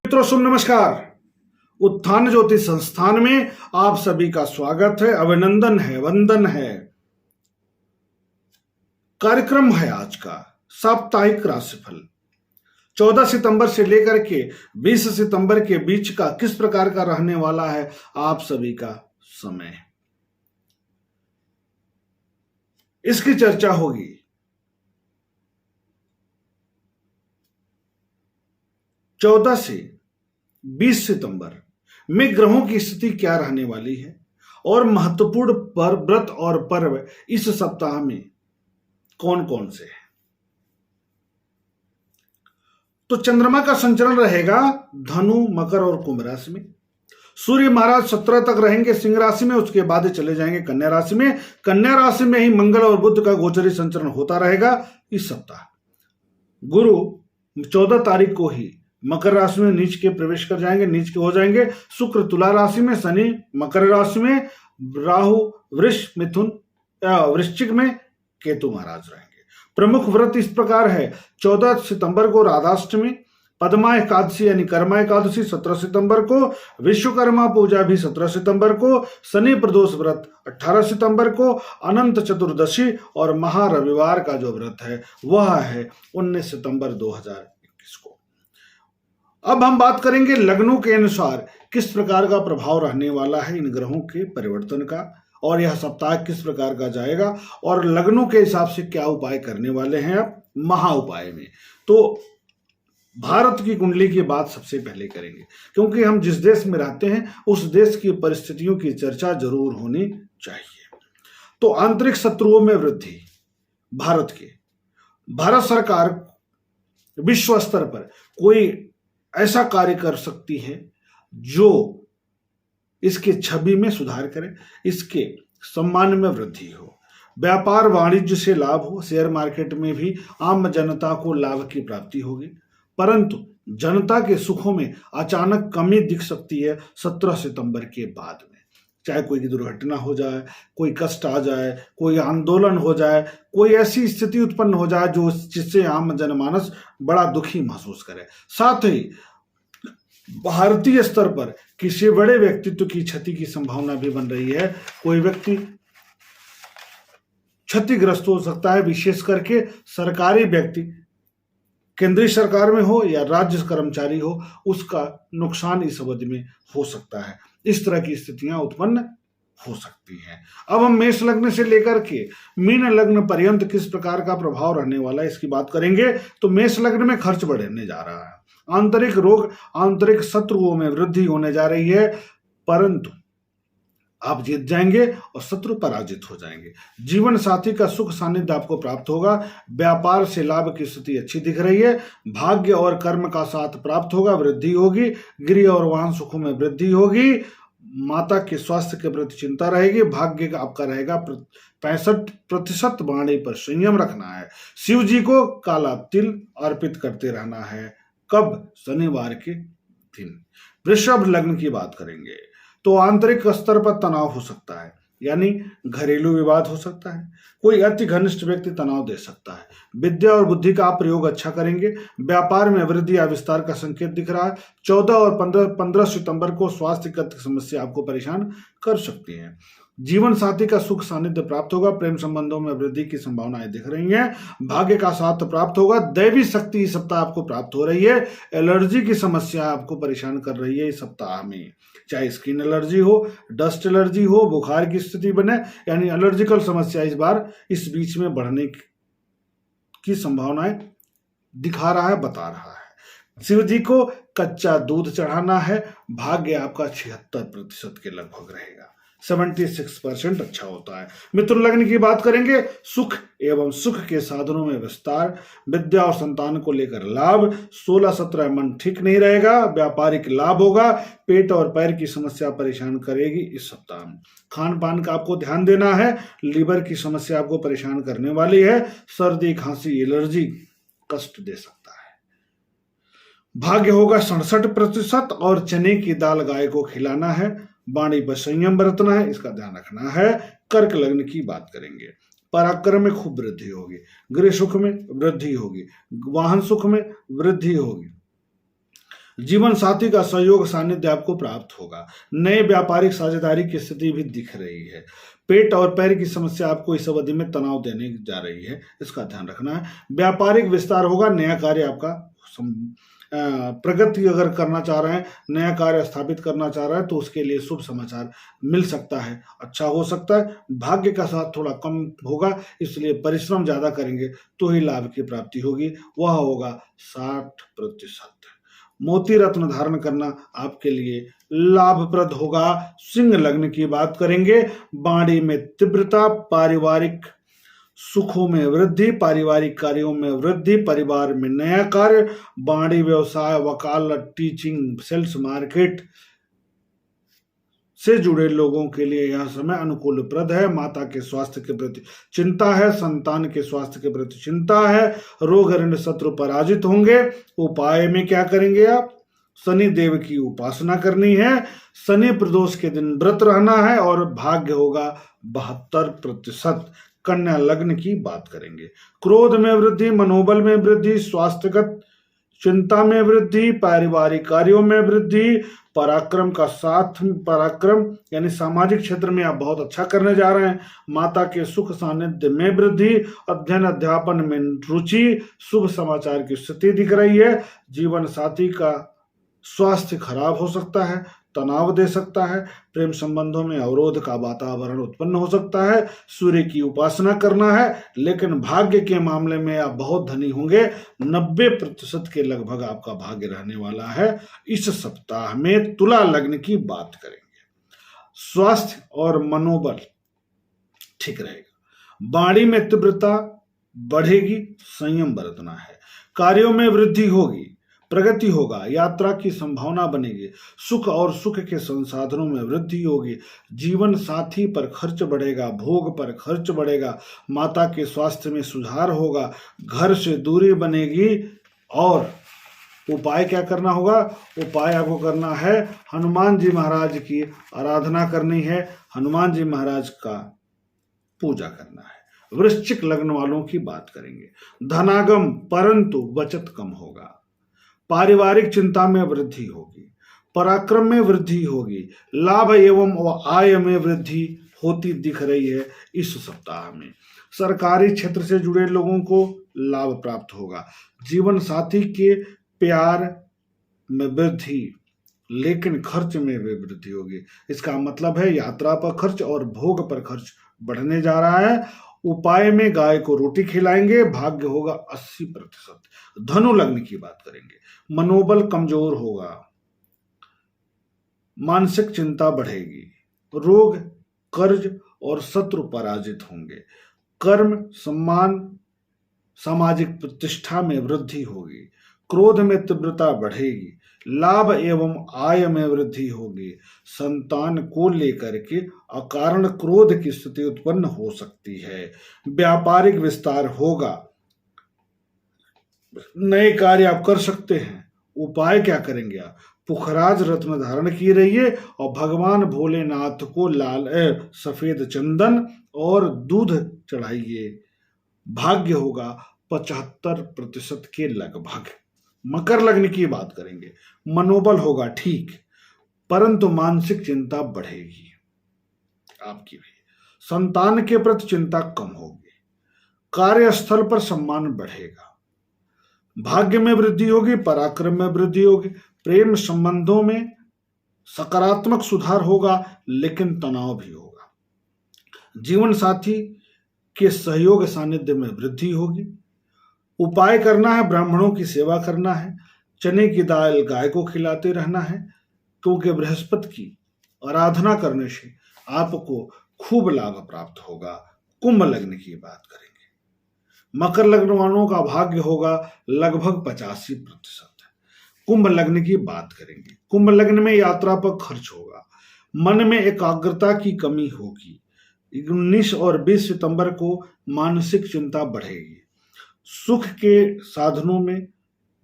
मित्रों शुभ नमस्कार। उत्थान ज्योति संस्थान में आप सभी का स्वागत है, अभिनंदन है, वंदन है। कार्यक्रम है आज का साप्ताहिक राशिफल। 14 सितंबर से लेकर के 20 सितंबर के बीच का किस प्रकार का रहने वाला है आप सभी का समय, इसकी चर्चा होगी। 14 से 20 सितंबर में ग्रहों की स्थिति क्या रहने वाली है और महत्वपूर्ण व्रत और पर्व इस सप्ताह में कौन कौन से हैं। तो चंद्रमा का संचरण रहेगा धनु, मकर और कुंभ राशि में। सूर्य महाराज 17 तक रहेंगे सिंह राशि में, उसके बाद चले जाएंगे कन्या राशि में। कन्या राशि में ही मंगल और बुध का गोचरी संचरण होता रहेगा इस सप्ताह। गुरु 14 तारीख को ही मकर राशि में नीच के प्रवेश कर जाएंगे, नीच के हो जाएंगे। शुक्र तुला राशि में, शनि मकर राशि में, राहु वृष मिथुन वृश्चिक में, केतु महाराज रहेंगे। प्रमुख व्रत इस प्रकार है। 14 सितंबर को राधाष्टमी, पद्मा एकादशी यानी कर्मा एकादशी 17 सितंबर को, विश्वकर्मा पूजा भी 17 सितंबर को, शनि प्रदोष व्रत 18 सितंबर को, अनंत चतुर्दशी और महा रविवार का जो व्रत है वह है 19 सितंबर 2021 को। अब हम बात करेंगे लग्नों के अनुसार किस प्रकार का प्रभाव रहने वाला है इन ग्रहों के परिवर्तन का, और यह सप्ताह किस प्रकार का जाएगा और लग्नों के हिसाब से क्या उपाय करने वाले हैं आप महा उपाय में। तो भारत की कुंडली की बात सबसे पहले करेंगे, क्योंकि हम जिस देश में रहते हैं उस देश की परिस्थितियों की चर्चा जरूर होनी चाहिए। तो आंतरिक शत्रुओं में वृद्धि। भारत सरकार विश्व स्तर पर कोई ऐसा कार्य कर सकती है जो इसके छवि में सुधार करे, इसके सम्मान में वृद्धि हो, व्यापार वाणिज्य से लाभ हो, शेयर मार्केट में भी आम जनता को लाभ की प्राप्ति होगी। परंतु जनता के सुखों में अचानक कमी दिख सकती है 17 सितंबर के बाद में। चाहे कोई दुर्घटना हो जाए, कोई कष्ट आ जाए, कोई आंदोलन हो जाए, कोई ऐसी स्थिति उत्पन्न हो जाए जो जिससे आम जनमानस बड़ा दुखी महसूस करे। साथ ही भारतीय स्तर पर किसी बड़े व्यक्तित्व की क्षति की संभावना भी बन रही है। कोई व्यक्ति क्षतिग्रस्त हो सकता है, विशेष करके सरकारी व्यक्ति, केंद्रीय सरकार में हो या राज्य कर्मचारी हो, उसका नुकसान इस अवधि में हो सकता है। इस तरह की स्थितियां उत्पन्न हो सकती हैं। अब हम मेष लग्न से लेकर के मीन लग्न पर्यंत किस प्रकार का प्रभाव रहने वाला है इसकी बात करेंगे। तो मेष लग्न में खर्च बढ़ने जा रहा है, आंतरिक रोग, आंतरिक शत्रुओं में वृद्धि होने जा रही है, परंतु आप जीत जाएंगे और शत्रु पराजित हो जाएंगे। जीवन साथी का सुख सानिध्य आपको प्राप्त होगा। व्यापार से लाभ की स्थिति अच्छी दिख रही है। भाग्य और कर्म का साथ प्राप्त होगा, वृद्धि होगी। गृह और वाहन सुखों में वृद्धि होगी। माता के स्वास्थ्य के प्रति चिंता रहेगी। भाग्य का आपका रहेगा 65%। वाणी पर संयम रखना है। शिव जी को काला तिल अर्पित करते रहना है। कब? शनिवार के दिन। वृषभ लग्न की बात करेंगे तो आंतरिक स्तर पर तनाव हो सकता है, यानी घरेलू विवाद हो सकता है। कोई अति घनिष्ठ व्यक्ति तनाव दे सकता है। विद्या और बुद्धि का आप प्रयोग अच्छा करेंगे। व्यापार में वृद्धि या विस्तार का संकेत दिख रहा है। 14 और 15 सितंबर को स्वास्थ्यगत समस्या आपको परेशान कर सकती है। जीवन साथी का सुख सानिध्य प्राप्त होगा। प्रेम संबंधों में वृद्धि की संभावनाएं दिख रही हैं। भाग्य का साथ प्राप्त होगा। दैवी शक्ति इस सप्ताह आपको प्राप्त हो रही है। एलर्जी की समस्या आपको परेशान कर रही है इस सप्ताह में, चाहे स्किन एलर्जी हो, डस्ट एलर्जी हो, बुखार की स्थिति बने, यानी एलर्जिकल समस्या इस बार इस बीच में बढ़ने की संभावनाएं दिखा रहा है, बता रहा है। शिव जी को कच्चा दूध चढ़ाना है। भाग्य आपका 76% के लगभग रहेगा। 76% अच्छा होता है। मिथुन लग्न की बात करेंगे। सुख एवं सुख के साधनों में विस्तार। विद्या और संतान को लेकर लाभ। 16-17 मन ठीक नहीं रहेगा। व्यापारिक लाभ होगा। पेट और पैर की समस्या परेशान करेगी इस सप्ताह में। खान पान का आपको ध्यान देना है। लीवर की समस्या आपको परेशान करने वाली है। सर्दी, खांसी, एलर्जी कष्ट दे सकता है। भाग्य होगा 67% और चने की दाल गाय को खिलाना है। वाणी पर संयम बरतना है, इसका ध्यान रखना है। कर्क लग्न की बात करेंगे। पराक्रम में खूब वृद्धि होगी। गृह सुख में वृद्धि होगी। वाहन सुख में वृद्धि होगी। जीवन साथी का सहयोग सानिध्य आपको प्राप्त होगा। नए व्यापारिक साझेदारी की स्थिति भी दिख रही है। पेट और पैर की समस्या आपको इस अवधि में तनाव देने जा रही है, इसका ध्यान रखना है। व्यापारिक विस्तार होगा, नया कार्य आपका प्रगति अगर करना चाह रहे हैं, नया कार्य स्थापित करना चाह रहे हैं तो उसके लिए शुभ समाचार मिल सकता है, अच्छा हो सकता है। भाग्य का साथ थोड़ा कम होगा, इसलिए परिश्रम ज्यादा करेंगे तो ही लाभ की प्राप्ति होगी, वह होगा 60%। मोती रत्न धारण करना आपके लिए लाभप्रद होगा। सिंह लग्न की बात करेंगे, वाणी में तीव्रता, पारिवारिक सुखों में वृद्धि, पारिवारिक कार्यों में वृद्धि, परिवार में नया कार्य, वाणी व्यवसाय, वकालत, टीचिंग, सेल्स, मार्केट से जुड़े लोगों के लिए यह समय अनुकूलप्रद है। माता के स्वास्थ्य के प्रति चिंता है, संतान के स्वास्थ्य के प्रति चिंता है, रोग ऋण शत्रु पराजित होंगे। उपाय में क्या करेंगे आप? शनि देव की उपासना करनी है, शनि प्रदोष के दिन व्रत रहना है और भाग्य होगा 72%। कन्या लग्न की बात करेंगे, क्रोध में वृद्धि, मनोबल में वृद्धि, स्वास्थ्यगत चिंता में वृद्धि, पारिवारिक कार्यों में वृद्धि, पराक्रम का साथ, पराक्रम यानी सामाजिक क्षेत्र में आप बहुत अच्छा करने जा रहे हैं। माता के सुख सानिध्य में वृद्धि, अध्ययन अध्यापन में रुचि, शुभ समाचार की स्थिति दिख रही है। जीवन साथी का स्वास्थ्य खराब हो सकता है, तनाव दे सकता है, प्रेम संबंधों में अवरोध का वातावरण उत्पन्न हो सकता है। सूर्य की उपासना करना है, लेकिन भाग्य के मामले में आप बहुत धनी होंगे। 90% के लगभग आपका भाग्य रहने वाला है। इस सप्ताह में तुला लग्न की बात करेंगे, स्वास्थ्य और मनोबल ठीक रहेगा, वाणी में तीव्रता बढ़ेगी, संयम बरतना है, कार्यों में वृद्धि होगी, प्रगति होगा, यात्रा की संभावना बनेगी, सुख और सुख के संसाधनों में वृद्धि होगी, जीवन साथी पर खर्च बढ़ेगा, भोग पर खर्च बढ़ेगा, माता के स्वास्थ्य में सुधार होगा, घर से दूरी बनेगी। और उपाय क्या करना होगा? उपाय आपको करना है, हनुमान जी महाराज की आराधना करनी है, हनुमान जी महाराज का पूजा करना है। वृश्चिक लग्न वालों की बात करेंगे, धनागम परंतु बचत कम होगा, पारिवारिक चिंता में वृद्धि होगी, पराक्रम में वृद्धि होगी, लाभ एवं आय में वृद्धि होती दिख रही है। इस सप्ताह में सरकारी क्षेत्र से जुड़े लोगों को लाभ प्राप्त होगा, जीवन साथी के प्यार में वृद्धि, लेकिन खर्च में भी वृद्धि होगी। इसका मतलब है यात्रा पर खर्च और भोग पर खर्च बढ़ने जा रहा है। उपाय में गाय को रोटी खिलाएंगे, भाग्य होगा 80%। धनु लग्न की बात करेंगे, मनोबल कमजोर होगा, मानसिक चिंता बढ़ेगी, रोग, कर्ज और शत्रु पराजित होंगे, कर्म, सम्मान, सामाजिक प्रतिष्ठा में वृद्धि होगी, क्रोध में तीव्रता बढ़ेगी, लाभ एवं आय में वृद्धि होगी, संतान को लेकर के अकारण क्रोध की स्थिति उत्पन्न हो सकती है, व्यापारिक विस्तार होगा, नए कार्य आप कर सकते हैं। उपाय क्या करेंगे आप? पुखराज रत्न धारण की रहिए और भगवान भोलेनाथ को लाल सफेद चंदन और दूध चढ़ाइए, भाग्य होगा 75% के लगभग। मकर लग्न की बात करेंगे, मनोबल होगा ठीक, परंतु मानसिक चिंता बढ़ेगी आपकी भी, संतान के प्रति चिंता कम होगी, कार्यस्थल पर सम्मान बढ़ेगा, भाग्य में वृद्धि होगी, पराक्रम में वृद्धि होगी, प्रेम संबंधों में सकारात्मक सुधार होगा, लेकिन तनाव भी होगा, जीवन साथी के सहयोग सानिध्य में वृद्धि होगी। उपाय करना है, ब्राह्मणों की सेवा करना है, चने की दाल गाय को खिलाते रहना है, क्योंकि बृहस्पति की आराधना करने से आपको खूब लाभ प्राप्त होगा। कुंभ लग्न की बात करेंगे, मकर लग्न वालों का भाग्य होगा लगभग 85%। कुंभ लग्न की बात करेंगे, कुंभ लग्न में यात्रा पर खर्च होगा, मन में एकाग्रता की कमी होगी, 19 और 20 सितंबर को मानसिक चिंता बढ़ेगी, सुख के साधनों में,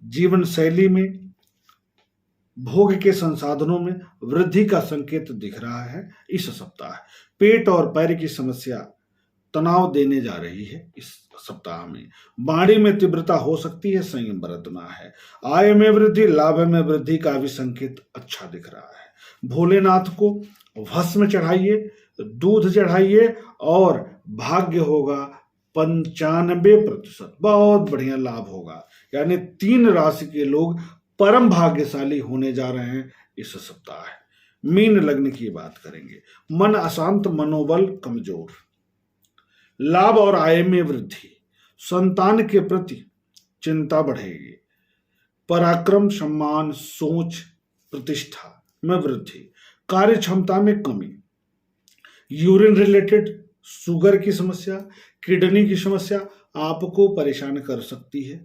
जीवन शैली में, भोग के संसाधनों में वृद्धि का संकेत दिख रहा है इस सप्ताह। पेट और पैर की समस्या तनाव देने जा रही है। इस सप्ताह में वाणी में तीव्रता हो सकती है, संयम बरतना है। आय में वृद्धि, लाभ में वृद्धि का भी संकेत अच्छा दिख रहा है। भोलेनाथ को भस्म चढ़ाइए, दूध चढ़ाइए और भाग्य होगा 95%। बहुत बढ़िया लाभ होगा। यानी 3 राशि के लोग परम भाग्यशाली होने जा रहे हैं इस सप्ताह। मीन लग्न की बात करेंगे। मन अशांत, मनोबल कमजोर, लाभ और आय में वृद्धि, संतान के प्रति चिंता बढ़ेगी, पराक्रम, सम्मान, सोच, प्रतिष्ठा में वृद्धि, कार्य क्षमता में कमी, यूरिन रिलेटेड शुगर की समस्या, किडनी की समस्या आपको परेशान कर सकती है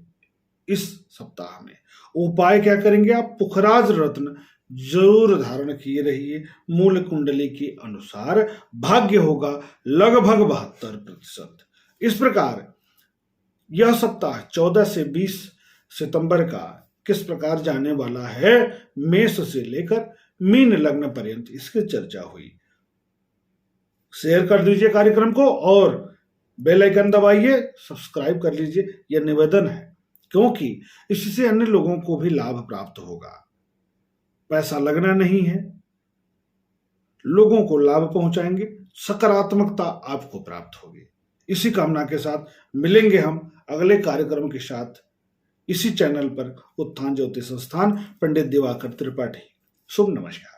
इस सप्ताह में। उपाय क्या करेंगे आप? पुखराज रत्न जरूर धारण किए रहिए। मूल कुंडली के अनुसार भाग्य होगा लगभग 72%। इस प्रकार यह सप्ताह 14 से 20 सितंबर का किस प्रकार जाने वाला है, मेष से लेकर मीन लग्न पर्यंत इसकी चर्चा हुई। शेयर कर दीजिए कार्यक्रम को और बेल आइकन दबाइए, सब्सक्राइब कर लीजिए। यह निवेदन है क्योंकि इससे अन्य लोगों को भी लाभ प्राप्त होगा। पैसा लगना नहीं है, लोगों को लाभ पहुंचाएंगे, सकारात्मकता आपको प्राप्त होगी। इसी कामना के साथ मिलेंगे हम अगले कार्यक्रम के साथ इसी चैनल पर, उत्थान ज्योतिष संस्थान, पंडित दिवाकर त्रिपाठी। शुभ नमस्कार।